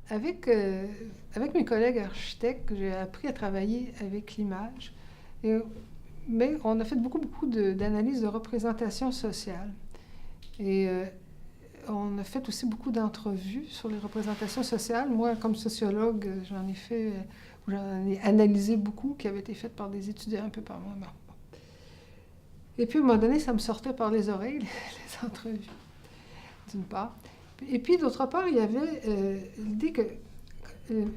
Avec, avec mes collègues architectes, j'ai appris à travailler avec l'image. Et- mais on a fait beaucoup d'analyses de représentation sociale. Et on a fait aussi beaucoup d'entrevues sur les représentations sociales. Moi, comme sociologue, j'en ai fait, j'en ai analysé beaucoup qui avaient été faites par des étudiants un peu par moi. Bon. Et puis, à un moment donné, ça me sortait par les oreilles, les entrevues, d'une part. Et puis, d'autre part, il y avait l'idée que une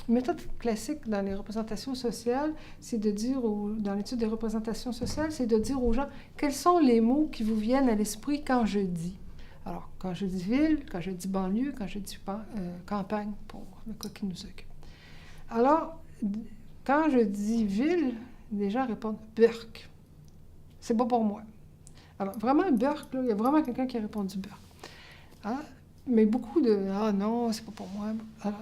méthode classique dans les représentations sociales, c'est de dire, dans l'étude des représentations sociales, c'est de dire aux gens quels sont les mots qui vous viennent à l'esprit quand je dis. Alors, quand je dis ville, quand je dis banlieue, quand je dis campagne, pour le cas qui nous occupe. Alors, quand je dis ville, les gens répondent Burk. C'est pas pour moi. Alors, vraiment, Burk, là, il y a vraiment quelqu'un qui a répondu Burk. Ah, mais beaucoup de Ah non, c'est pas pour moi. Alors,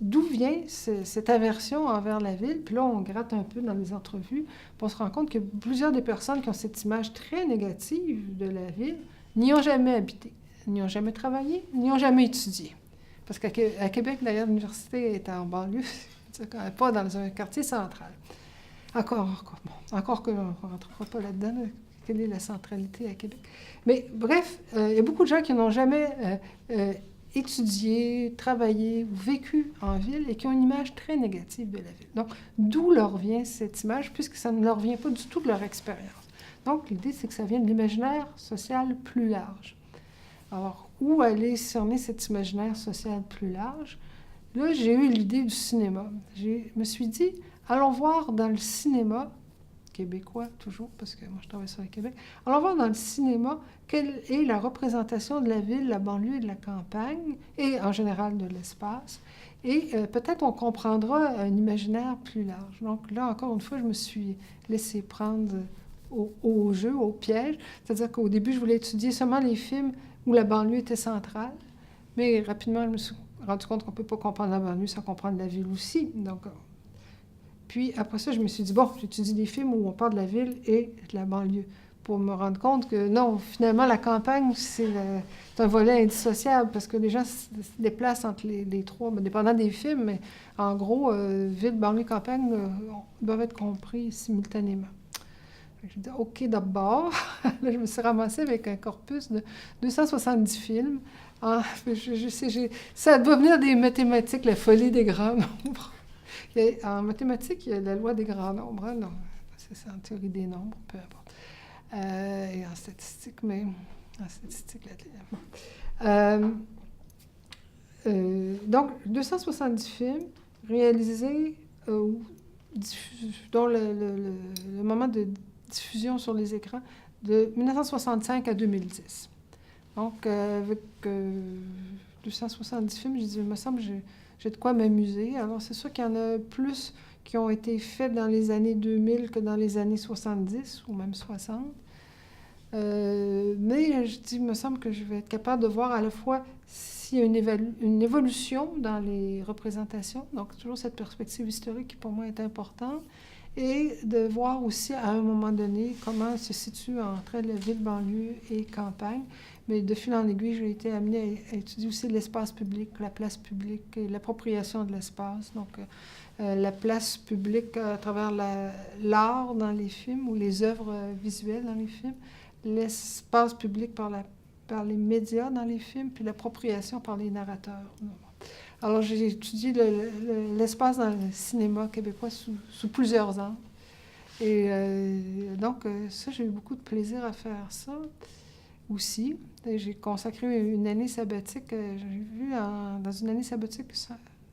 d'où vient cette aversion envers la ville? Puis là, on gratte un peu dans les entrevues, puis on se rend compte que plusieurs des personnes qui ont cette image très négative de la ville n'y ont jamais habité, n'y ont jamais travaillé, n'y ont jamais étudié. Parce qu'à Québec, d'ailleurs, l'université est en banlieue, pas dans un quartier central. Encore que on ne rentrera pas là-dedans, là. Quelle est la centralité à Québec? Mais bref, il y a beaucoup de gens qui n'ont jamais étudié, travaillé ou vécu en ville et qui ont une image très négative de la ville. Donc, d'où leur vient cette image, puisque ça ne leur vient pas du tout de leur expérience. Donc, l'idée, c'est que ça vient de l'imaginaire social plus large. Alors, où aller cerner cet imaginaire social plus large? Là, j'ai eu l'idée du cinéma. Je me suis dit, allons voir dans le cinéma québécois, toujours, parce que moi, je travaille sur le Québec. Allons voir dans le cinéma quelle est la représentation de la ville, la banlieue et de la campagne, et en général de l'espace. Et peut-être on comprendra un imaginaire plus large. Donc là, encore une fois, je me suis laissée prendre au jeu, au piège. C'est-à-dire qu'au début, je voulais étudier seulement les films où la banlieue était centrale. Mais rapidement, je me suis rendu compte qu'on ne peut pas comprendre la banlieue sans comprendre la ville aussi. Donc, puis après ça, je me suis dit, bon, j'étudie des films où on parle de la ville et de la banlieue pour me rendre compte que non, finalement, la campagne, c'est un volet indissociable parce que les gens se déplacent entre les trois, dépendant des films, mais en gros, ville, banlieue, campagne doivent être compris simultanément. J'ai dit, OK, d'abord. Là, je me suis ramassée avec un corpus de 270 films. Ah, ça doit venir des mathématiques, la folie des grands nombres. En mathématiques, il y a la loi des grands nombres. Hein? Non, c'est en théorie des nombres, peu importe. Et en statistique, mais en statistique, bon. Donc, 270 films réalisés dont le moment de diffusion sur les écrans de 1965 à 2010. Donc, avec 270 films, je dis, il me semble que j'ai de quoi m'amuser. Alors, c'est sûr qu'il y en a plus qui ont été faits dans les années 2000 que dans les années 70 ou même 60. Mais je dis, il me semble que je vais être capable de voir à la fois s'il y a une évolution dans les représentations, donc toujours cette perspective historique qui pour moi est importante, et de voir aussi à un moment donné comment se situe entre la ville, banlieue et campagne. Mais de fil en aiguille, j'ai été amenée à étudier aussi l'espace public, la place publique et l'appropriation de l'espace. Donc, la place publique à travers l'art dans les films ou les œuvres visuelles dans les films, l'espace public par les médias dans les films, puis l'appropriation par les narrateurs. Alors, j'ai étudié l'espace dans le cinéma québécois sous plusieurs angles. Et donc, ça, j'ai eu beaucoup de plaisir à faire ça aussi. Et j'ai consacré une année sabbatique. J'ai vu dans une année sabbatique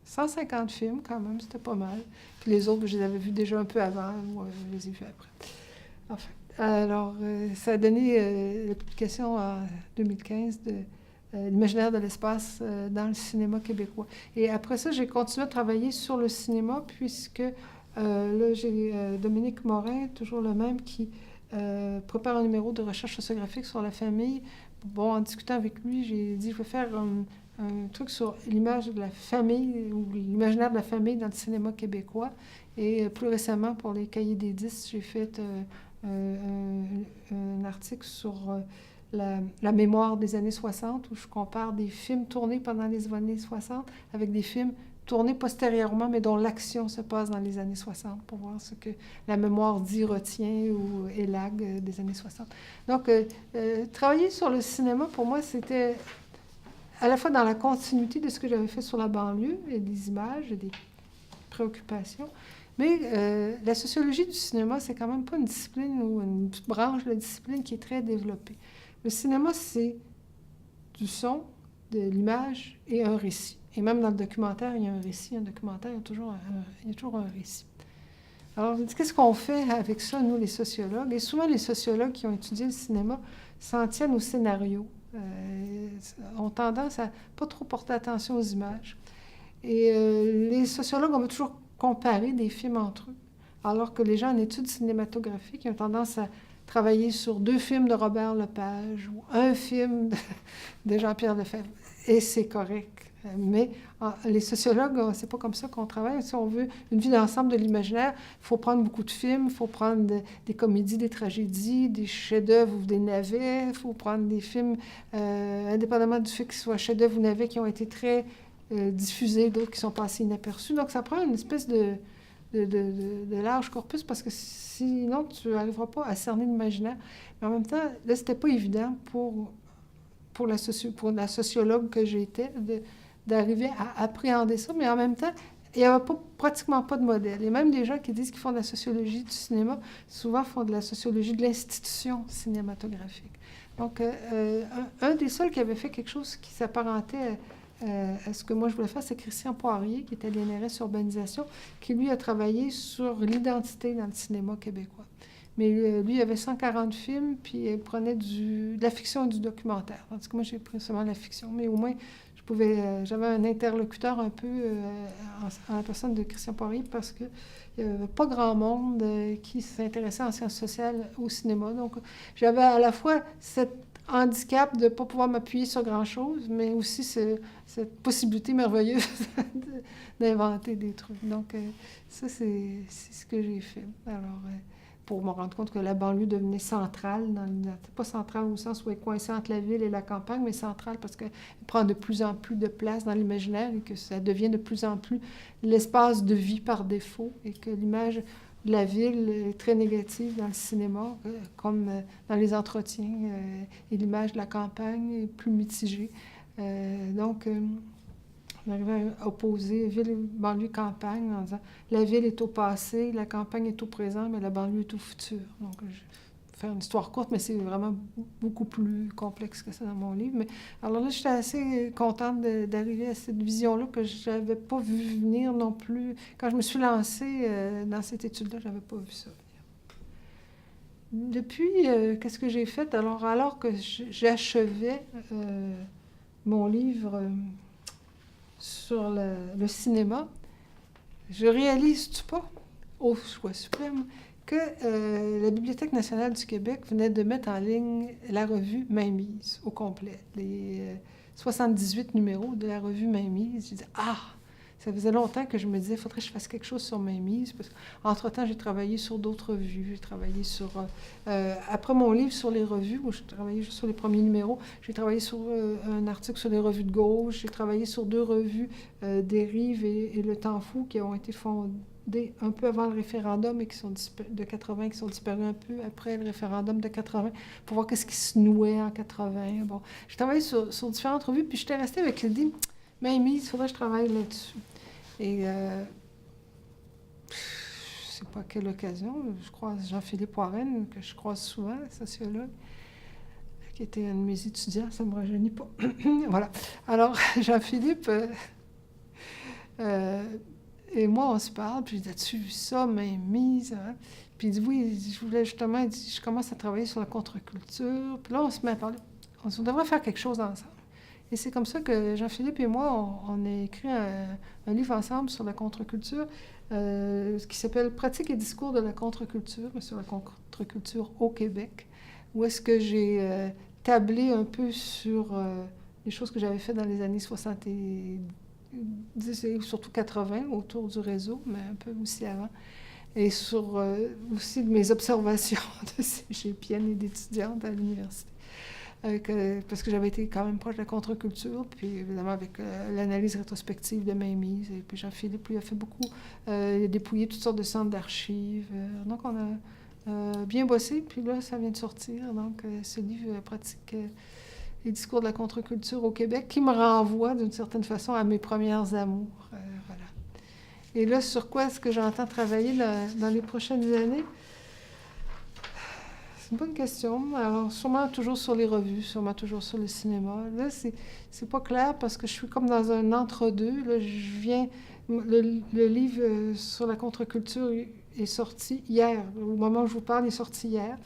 150 films quand même, c'était pas mal. Puis les autres, je les avais vus déjà un peu avant, ou je les ai vus après. Enfin, alors, ça a donné la publication en 2015 de l'imaginaire de l'espace dans le cinéma québécois. Et après ça, j'ai continué à travailler sur le cinéma puisque là, j'ai Dominique Morin, toujours le même, qui prépare un numéro de recherche sociographique sur la famille. Bon, en discutant avec lui, j'ai dit, je vais faire un truc sur l'image de la famille ou l'imaginaire de la famille dans le cinéma québécois. Et plus récemment, pour les Cahiers des 10, j'ai fait un article sur la mémoire des années 60, où je compare des films tournés pendant les années 60 avec des films tournés postérieurement, mais dont l'action se passe dans les années 60, pour voir ce que la mémoire dit, retient ou élague des années 60. Donc, travailler sur le cinéma, pour moi, c'était à la fois dans la continuité de ce que j'avais fait sur la banlieue, et des images et des préoccupations, mais la sociologie du cinéma, c'est quand même pas une discipline ou une branche de la discipline qui est très développée. Le cinéma, c'est du son, de l'image et un récit. Et même dans le documentaire, il y a un récit. Un documentaire, il y a toujours un récit. Alors, qu'est-ce qu'on fait avec ça, nous, les sociologues? Et souvent, les sociologues qui ont étudié le cinéma s'en tiennent au scénario, ont tendance à pas trop porter attention aux images. Et les sociologues, on veut toujours comparer des films entre eux, alors que les gens en études cinématographiques ont tendance à travailler sur 2 films de Robert Lepage ou un film de Jean-Pierre Lefebvre. Et c'est correct. Mais les sociologues, c'est pas comme ça qu'on travaille. Si on veut une vue d'ensemble de l'imaginaire, il faut prendre beaucoup de films, il faut prendre des comédies, des tragédies, des chefs-d'œuvre ou des navets, il faut prendre des films, indépendamment du fait qu'ils soient chefs-d'œuvre ou navets, qui ont été très diffusés, d'autres qui sont passés inaperçus. Donc, ça prend une espèce de large corpus, parce que sinon, tu n'arriveras pas à cerner l'imaginaire. Mais en même temps, là, c'était pas évident pour la sociologue que j'étais d'arriver à appréhender ça, mais en même temps, il n'y avait pratiquement pas de modèle. Et même des gens qui disent qu'ils font de la sociologie du cinéma, souvent font de la sociologie de l'institution cinématographique. Donc, un des seuls qui avait fait quelque chose qui s'apparentait à ce que moi je voulais faire, c'est Christian Poirier, qui était à l'INRS Urbanisation, qui lui a travaillé sur l'identité dans le cinéma québécois. Mais lui, il avait 140 films, puis il prenait de la fiction et du documentaire. Tandis que moi, j'ai pris seulement la fiction. Mais au moins, j'avais un interlocuteur un peu en la personne de Christian Poirier, parce qu'il n'y avait pas grand monde qui s'intéressait en sciences sociales au cinéma. Donc, j'avais à la fois cet handicap de ne pas pouvoir m'appuyer sur grand-chose, mais aussi cette possibilité merveilleuse d'inventer des trucs. Donc, ça, c'est ce que j'ai fait. Alors, pour me rendre compte que la banlieue devenait centrale, pas centrale au sens où elle est coincée entre la ville et la campagne, mais centrale parce qu'elle prend de plus en plus de place dans l'imaginaire et que ça devient de plus en plus l'espace de vie par défaut, et que l'image de la ville est très négative dans le cinéma, comme dans les entretiens, et l'image de la campagne est plus mitigée. Donc, on arrivait à opposer ville, banlieue, campagne, en disant la ville est au passé, la campagne est au présent, mais la banlieue est au futur. Donc, je vais faire une histoire courte, mais c'est vraiment beaucoup plus complexe que ça dans mon livre. Mais alors là, j'étais assez contente d'arriver à cette vision-là que je n'avais pas vu venir non plus. Quand je me suis lancée dans cette étude-là, je n'avais pas vu ça venir. Depuis, qu'est-ce que j'ai fait? Alors que j'achevais mon livre sur le cinéma, je réalise-tu pas, au choix suprême, que la Bibliothèque nationale du Québec venait de mettre en ligne la revue Mainmise au complet, les 78 numéros de la revue Mainmise. Je disais, ça faisait longtemps que je me disais, il faudrait que je fasse quelque chose sur Mainmise, parce qu'entre-temps, j'ai travaillé sur d'autres revues. J'ai travaillé sur... après mon livre sur les revues, où j'ai travaillé juste sur les premiers numéros, j'ai travaillé sur un article sur les revues de gauche, j'ai travaillé sur 2 revues, Dérive et Le Temps fou, qui ont été fondées un peu avant le référendum et qui sont de 80, qui sont disparues un peu après le référendum de 80, pour voir qu'est-ce qui se nouait en 80. Bon, j'ai travaillé sur différentes revues, puis j'étais restée avec l'idée, Mainmise, il faudrait que je travaille là-dessus. Et je ne sais pas à quelle occasion, je croise Jean-Philippe Warren, que je croise souvent, sociologue, qui était un de mes étudiants, ça ne me rajeunit pas. Voilà. Alors, Jean-Philippe et moi, on se parle, puis il dit, as-tu vu ça, Mainmise? Hein? Puis il dit, oui, je voulais justement, il dit, je commence à travailler sur la contre-culture. Puis là, on se met à parler. On devrait faire quelque chose ensemble. Et c'est comme ça que Jean-Philippe et moi, on a écrit un livre ensemble sur la contre-culture qui s'appelle « Pratique et discours de la contre-culture », sur la contre-culture au Québec, où est-ce que j'ai tablé un peu sur les choses que j'avais faites dans les années 70 et surtout 80, autour du réseau, mais un peu aussi avant. Et sur aussi de mes observations de cégepienne et d'étudiante à l'université. Parce que j'avais été quand même proche de la contre-culture, puis évidemment avec l'analyse rétrospective de Mainmise, et puis Jean-Philippe, lui, a fait beaucoup, il a dépouillé toutes sortes de centres d'archives. Donc, on a bien bossé, puis là, ça vient de sortir. Donc, ce livre pratique les discours de la contre-culture au Québec, qui me renvoie d'une certaine façon à mes premières amours. Voilà. Et là, sur quoi est-ce que j'entends travailler dans les prochaines années? C'est une bonne question. Alors, sûrement toujours sur les revues, sûrement toujours sur le cinéma. Là, c'est pas clair parce que je suis comme dans un entre-deux. Là, le livre sur la contre-culture est sorti hier. Au moment où je vous parle, il est sorti hier.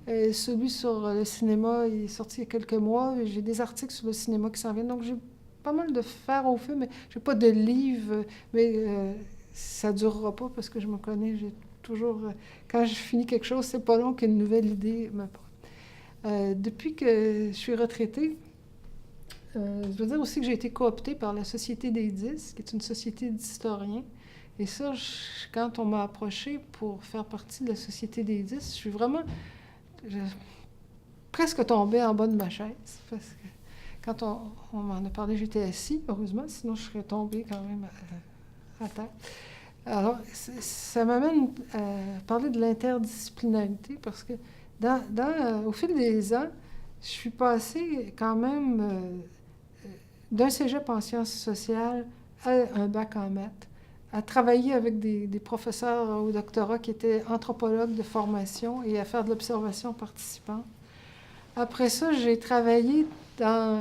Celui sur le cinéma il est sorti il y a quelques mois. J'ai des articles sur le cinéma qui s'en viennent. Donc, j'ai pas mal de fer au feu, mais j'ai pas de livre. Mais ça durera pas parce que je me connais. J'ai toujours, quand je finis quelque chose, c'est pas long qu'une nouvelle idée me prend. Depuis que je suis retraitée, je veux dire aussi que j'ai été cooptée par la Société des 10, qui est une société d'historiens. Et ça, quand on m'a approchée pour faire partie de la Société des 10, je suis vraiment presque tombée en bas de ma chaise. Parce que quand on m'en a parlé, j'étais assise, heureusement, sinon je serais tombée quand même à terre. Alors, ça m'amène à parler de l'interdisciplinarité parce que au fil des ans, je suis passée quand même d'un cégep en sciences sociales à un bac en maths, à travailler avec des professeurs au doctorat qui étaient anthropologues de formation et à faire de l'observation participante. Après ça, j'ai travaillé dans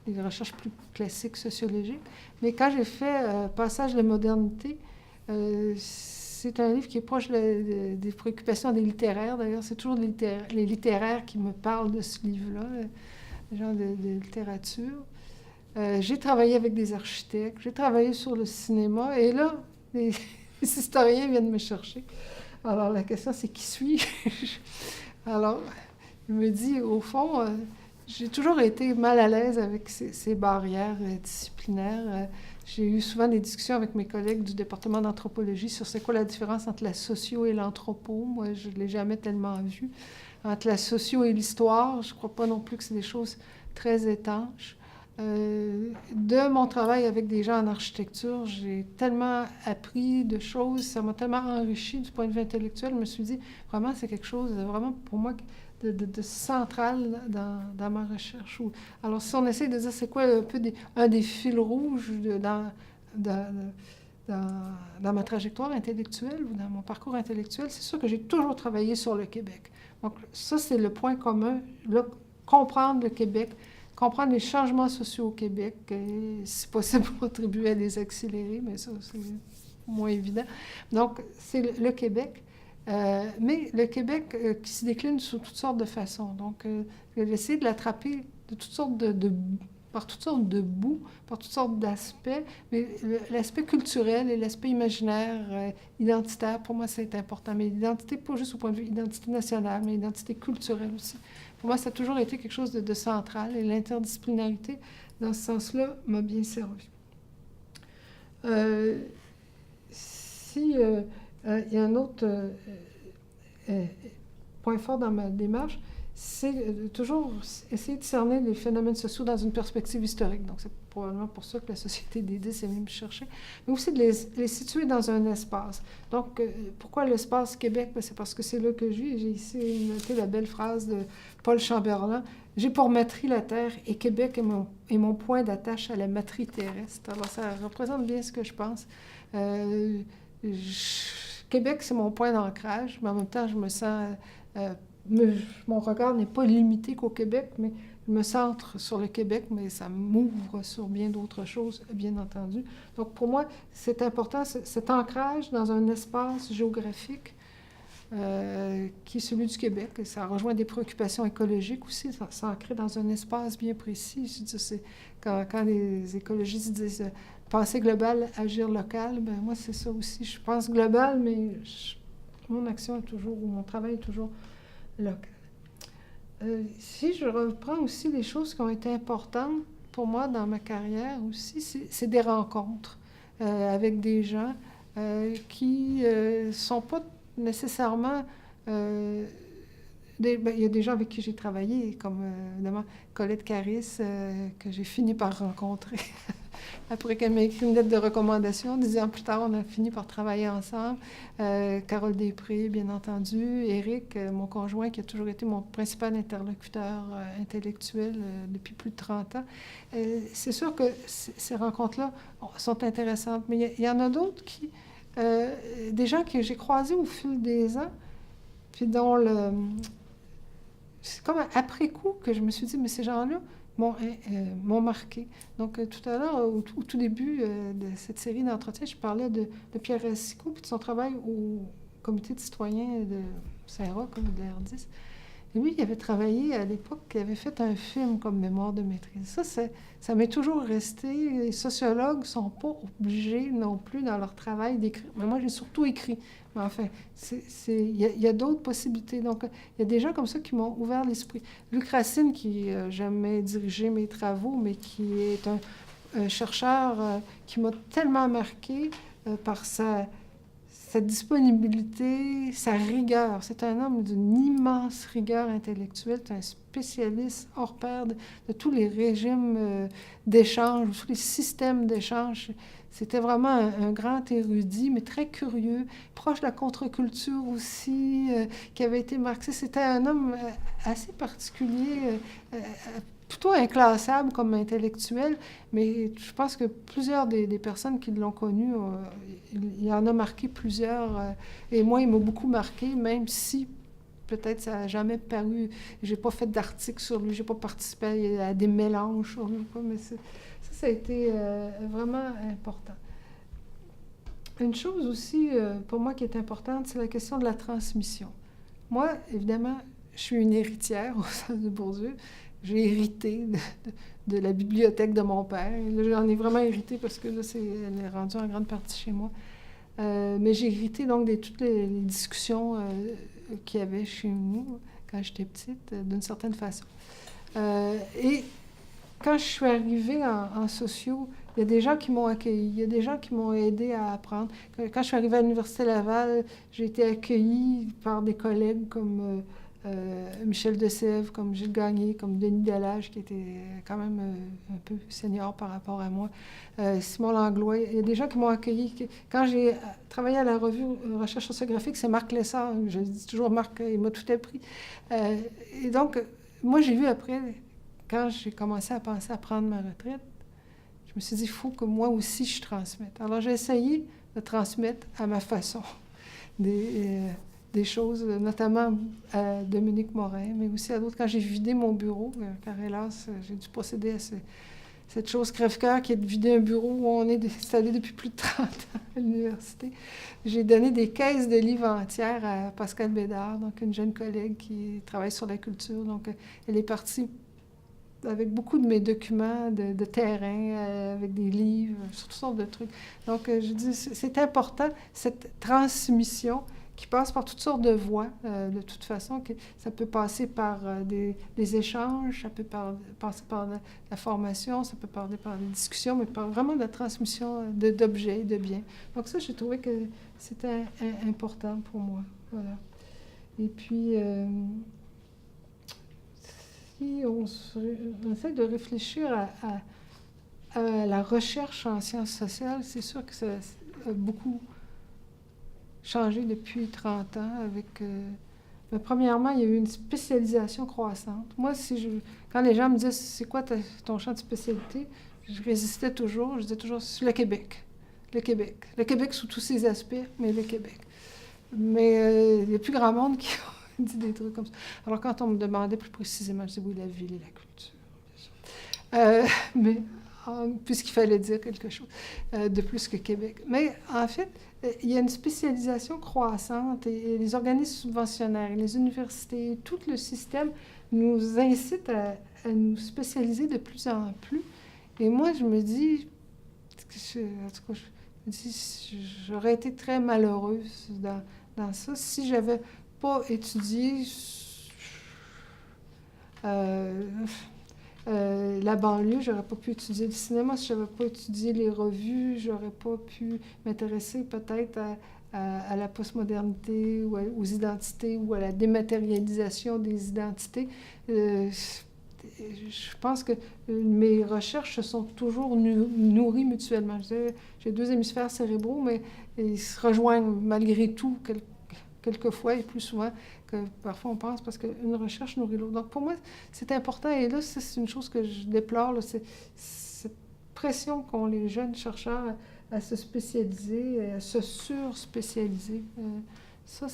des recherches plus classiques sociologiques. Mais quand j'ai fait Passage de la modernité, c'est un livre qui est proche des préoccupations des littéraires. D'ailleurs, c'est toujours les littéraires qui me parlent de ce livre-là, le genre de littérature. J'ai travaillé avec des architectes, j'ai travaillé sur le cinéma, et là, les historiens viennent me chercher. Alors, la question, c'est qui suis-je? Alors, je me dis, au fond, j'ai toujours été mal à l'aise avec ces barrières disciplinaires. J'ai eu souvent des discussions avec mes collègues du département d'anthropologie sur c'est quoi la différence entre la socio et l'anthropo. Moi, je ne l'ai jamais tellement vu. Entre la socio et l'histoire, je ne crois pas non plus que c'est des choses très étanches. De mon travail avec des gens en architecture, j'ai tellement appris de choses, ça m'a tellement enrichi du point de vue intellectuel. Je me suis dit, vraiment, c'est quelque chose de vraiment, pour moi, de central dans ma recherche. Alors, si on essaie de dire c'est quoi un peu un des fils rouges dans ma trajectoire intellectuelle ou dans mon parcours intellectuel, c'est sûr que j'ai toujours travaillé sur le Québec. Donc, ça, c'est le point commun, là, comprendre le Québec, comprendre les changements sociaux au Québec, et, si possible, contribuer à les accélérer, mais ça, c'est moins évident. Donc, c'est le Québec. Mais le Québec qui se décline sous toutes sortes de façons. Donc, j'essaie de l'attraper de toutes sortes par toutes sortes de bouts, par toutes sortes d'aspects. Mais l'aspect culturel et l'aspect imaginaire, identitaire, pour moi, c'est important. Mais l'identité, pas juste au point de vue identité nationale, mais l'identité culturelle aussi. Pour moi, ça a toujours été quelque chose de central. Et l'interdisciplinarité, dans ce sens-là, m'a bien servi. Il y a un autre point fort dans ma démarche, c'est toujours essayer de cerner les phénomènes sociaux dans une perspective historique. Donc, c'est probablement pour ça que la Société des 10 est venue me chercher. Mais aussi de les situer dans un espace. Donc, pourquoi l'espace Québec? Ben, c'est parce que c'est là que je vis. J'ai ici noté la belle phrase de Paul Chamberlain. « J'ai pour matrice la Terre et Québec est mon point d'attache à la matrice terrestre. » Alors, ça représente bien ce que je pense. Québec, c'est mon point d'ancrage, mais en même temps, je me sens... mon regard n'est pas limité qu'au Québec, mais je me centre sur le Québec, mais ça m'ouvre sur bien d'autres choses, bien entendu. Donc, pour moi, c'est important, cet ancrage dans un espace géographique qui est celui du Québec. Et ça rejoint des préoccupations écologiques aussi, s'ancrer dans un espace bien précis. Je dis, c'est quand les écologistes disent penser global, agir local, ben moi, c'est ça aussi. Je pense global, mais mon action est toujours, ou mon travail est toujours local. Si je reprends aussi les choses qui ont été importantes pour moi dans ma carrière aussi, c'est des rencontres avec des gens qui ne sont pas nécessairement... il y a des gens avec qui j'ai travaillé, comme évidemment Colette Caris, que j'ai fini par rencontrer. Après qu'elle m'a écrit une lettre de recommandation, 10 ans plus tard, on a fini par travailler ensemble. Carole Després, bien entendu. Éric, mon conjoint, qui a toujours été mon principal interlocuteur intellectuel depuis plus de 30 ans. C'est sûr que ces rencontres-là sont intéressantes, mais il y en a d'autres qui... des gens que j'ai croisés au fil des ans, puis dont c'est comme après coup que je me suis dit, mais ces gens-là m'ont marqué. Donc, tout à l'heure, au tout début de cette série d'entretiens, je parlais de Pierre Racicot puis de son travail au comité de citoyens de Saint-Roch, comme de l'R10. Et lui, il avait travaillé à l'époque, il avait fait un film comme mémoire de maîtrise. Ça m'est toujours resté. Les sociologues ne sont pas obligés non plus dans leur travail d'écrire. Mais moi, j'ai surtout écrit. Mais enfin, il y a d'autres possibilités. Donc, il y a des gens comme ça qui m'ont ouvert l'esprit. Luc Racine, qui n'a jamais dirigé mes travaux, mais qui est un chercheur qui m'a tellement marqué par sa disponibilité, sa rigueur. C'est un homme d'une immense rigueur intellectuelle. C'est un spécialiste hors pair de tous les régimes d'échange, tous les systèmes d'échange. C'était vraiment un grand érudit, mais très curieux, proche de la contre-culture aussi, qui avait été marxiste. C'était un homme assez particulier, plutôt inclassable comme intellectuel, mais je pense que plusieurs des personnes qui l'ont connu, il en a marqué plusieurs, et moi, il m'a beaucoup marqué, même si peut-être ça n'a jamais paru, j'ai pas fait d'article sur lui, j'ai pas participé à des mélanges sur lui, mais ça a été vraiment important. Une chose aussi, pour moi, qui est importante, c'est la question de la transmission. Moi, évidemment, je suis une héritière au sens de Bourdieu. J'ai hérité de la bibliothèque de mon père. Là, j'en ai vraiment hérité parce que là, elle est rendue en grande partie chez moi. Mais j'ai hérité donc de toutes les discussions qu'il y avait chez nous quand j'étais petite, d'une certaine façon. Et quand je suis arrivée en sociaux, il y a des gens qui m'ont accueillie, il y a des gens qui m'ont aidé à apprendre. Quand je suis arrivée à l'Université Laval, j'ai été accueillie par des collègues comme Michel Desèvres, comme Gilles Gagné, comme Denis Delage, qui était quand même un peu senior par rapport à moi, Simon Langlois. Il y a des gens qui m'ont accueilli. Quand j'ai travaillé à la revue Recherche sociographique, c'est Marc Lessard. Je dis toujours Marc, il m'a tout appris. Et donc, moi, j'ai vu après, quand j'ai commencé à penser à prendre ma retraite, je me suis dit, il faut que moi aussi je transmette. Alors, j'ai essayé de transmettre à ma façon des choses, notamment à Dominique Morin, mais aussi à d'autres. Quand j'ai vidé mon bureau, car hélas, j'ai dû procéder à cette chose crève-cœur qui est de vider un bureau où on est installé depuis plus de 30 ans à l'université. J'ai donné des caisses de livres entières à Pascal Bédard, donc une jeune collègue qui travaille sur la culture. Donc, elle est partie avec beaucoup de mes documents de terrain, avec des livres, sur toutes sortes de trucs. Donc, je dis, c'est important, cette transmission qui passe par toutes sortes de voies, de toute façon. Ça peut passer par des échanges, ça peut passer par la formation, ça peut passer par des discussions, mais par vraiment la transmission d'objets, de biens. Donc ça, j'ai trouvé que c'était important pour moi. Voilà. Et puis, si on essaie de réfléchir à la recherche en sciences sociales, c'est sûr que ça a beaucoup changé depuis 30 ans avec... mais premièrement, il y a eu une spécialisation croissante. Moi, quand les gens me disaient « c'est quoi ton champ de spécialité », je résistais toujours. Je disais toujours « c'est le Québec. Le Québec. Le Québec sous tous ses aspects, mais le Québec. » Mais il y a plus grand monde qui dit des trucs comme ça. Alors, quand on me demandait plus précisément, je disais « oui, la ville et la culture. » Mais puisqu'il fallait dire quelque chose de plus que Québec. Mais en fait, il y a une spécialisation croissante et les organismes subventionnaires, les universités, tout le système nous incite à nous spécialiser de plus en plus. Et moi, je me dis, en tout cas, je me dis, j'aurais été très malheureuse dans ça si j'avais pas étudié la banlieue, j'aurais pas pu étudier le cinéma, si j'avais pas étudié les revues, j'aurais pas pu m'intéresser peut-être à la postmodernité ou aux identités ou à la dématérialisation des identités. Je pense que mes recherches se sont toujours nourries mutuellement. J'ai 2 hémisphères cérébraux, mais ils se rejoignent malgré tout quelquefois et plus souvent que parfois on pense, parce qu'une recherche nourrit l'autre. Donc pour moi, c'est important. Et là, c'est une chose que je déplore, là, c'est cette pression qu'ont les jeunes chercheurs à se spécialiser, à se sur-spécialiser. Ça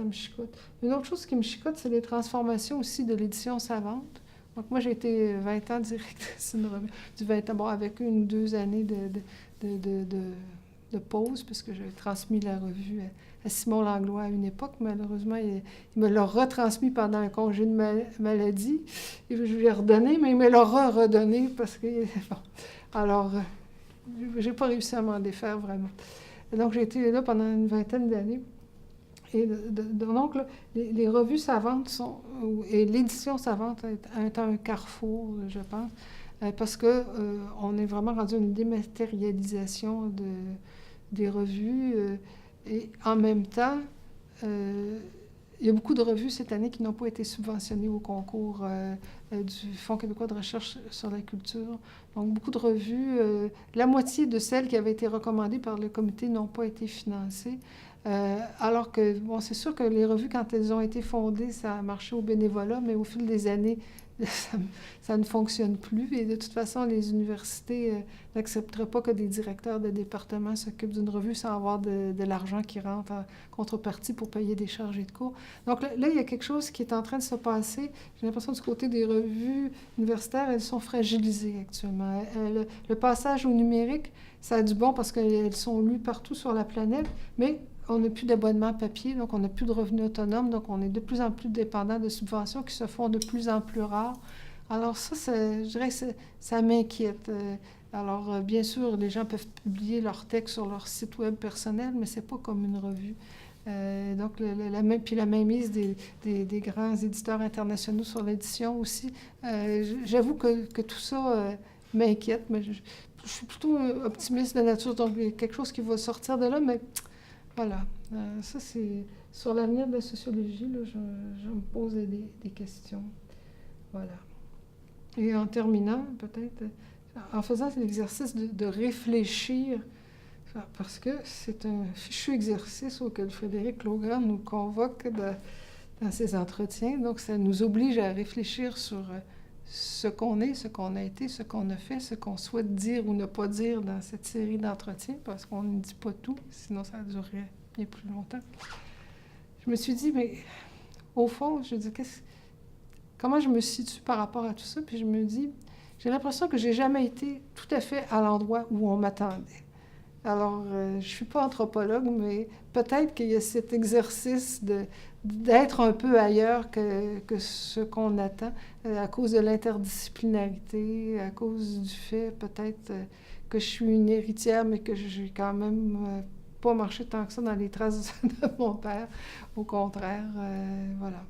me chicote. Une autre chose qui me chicote, c'est les transformations aussi de l'édition savante. Donc moi, j'ai été 20 ans directrice d'une revue, du 20 ans, bon, avec 1 ou 2 années de pause, puisque j'avais transmis la revue à Simon Langlois à une époque. Malheureusement, il me l'a retransmis pendant un congé de maladie. Et je lui ai redonné, mais il me l'a redonné parce que... Bon, alors, j'ai pas réussi à m'en défaire vraiment. Et donc, j'ai été là pendant une vingtaine d'années. Et donc, là, les revues savantes et l'édition savante est un carrefour, je pense, parce qu'on est vraiment rendu à une dématérialisation des revues. Et en même temps, il y a beaucoup de revues cette année qui n'ont pas été subventionnées au concours du Fonds québécois de recherche sur la culture. Donc, beaucoup de revues, la moitié de celles qui avaient été recommandées par le comité n'ont pas été financées. Alors que, bon, c'est sûr que les revues, quand elles ont été fondées, ça a marché au bénévolat, mais au fil des années, ça ne fonctionne plus. Et de toute façon, les universités n'accepteraient pas que des directeurs de département s'occupent d'une revue sans avoir de l'argent qui rentre en contrepartie pour payer des chargés de cours. Donc là, il y a quelque chose qui est en train de se passer. J'ai l'impression du côté des revues universitaires, elles sont fragilisées actuellement. Le passage au numérique, ça a du bon parce qu'elles sont lues partout sur la planète, mais on n'a plus d'abonnement papier, donc on n'a plus de revenus autonomes, donc on est de plus en plus dépendant de subventions qui se font de plus en plus rares. Alors ça, je dirais que ça m'inquiète. Alors, bien sûr, les gens peuvent publier leurs textes sur leur site web personnel, mais c'est pas comme une revue. Donc, puis la mainmise des grands éditeurs internationaux sur l'édition aussi. J'avoue que tout ça m'inquiète, mais je suis plutôt optimiste de nature, donc il y a quelque chose qui va sortir de là, mais... Voilà. Ça, c'est... Sur l'avenir de la sociologie, là, je me pose des questions. Voilà. Et en terminant, peut-être, en faisant l'exercice de réfléchir, parce que c'est un fichu exercice auquel Frédéric Laugrand nous convoque dans ses entretiens. Donc, ça nous oblige à réfléchir sur ce qu'on est, ce qu'on a été, ce qu'on a fait, ce qu'on souhaite dire ou ne pas dire dans cette série d'entretiens, parce qu'on ne dit pas tout, sinon ça durerait bien plus longtemps. Je me suis dit, mais au fond, je dis, comment je me situe par rapport à tout ça? Puis je me dis, j'ai l'impression que j'ai jamais été tout à fait à l'endroit où on m'attendait. Alors, je ne suis pas anthropologue, mais peut-être qu'il y a cet exercice d'être un peu ailleurs que ce qu'on attend, à cause de l'interdisciplinarité, à cause du fait peut-être que je suis une héritière, mais que j'ai quand même pas marché tant que ça dans les traces de mon père. Au contraire, voilà.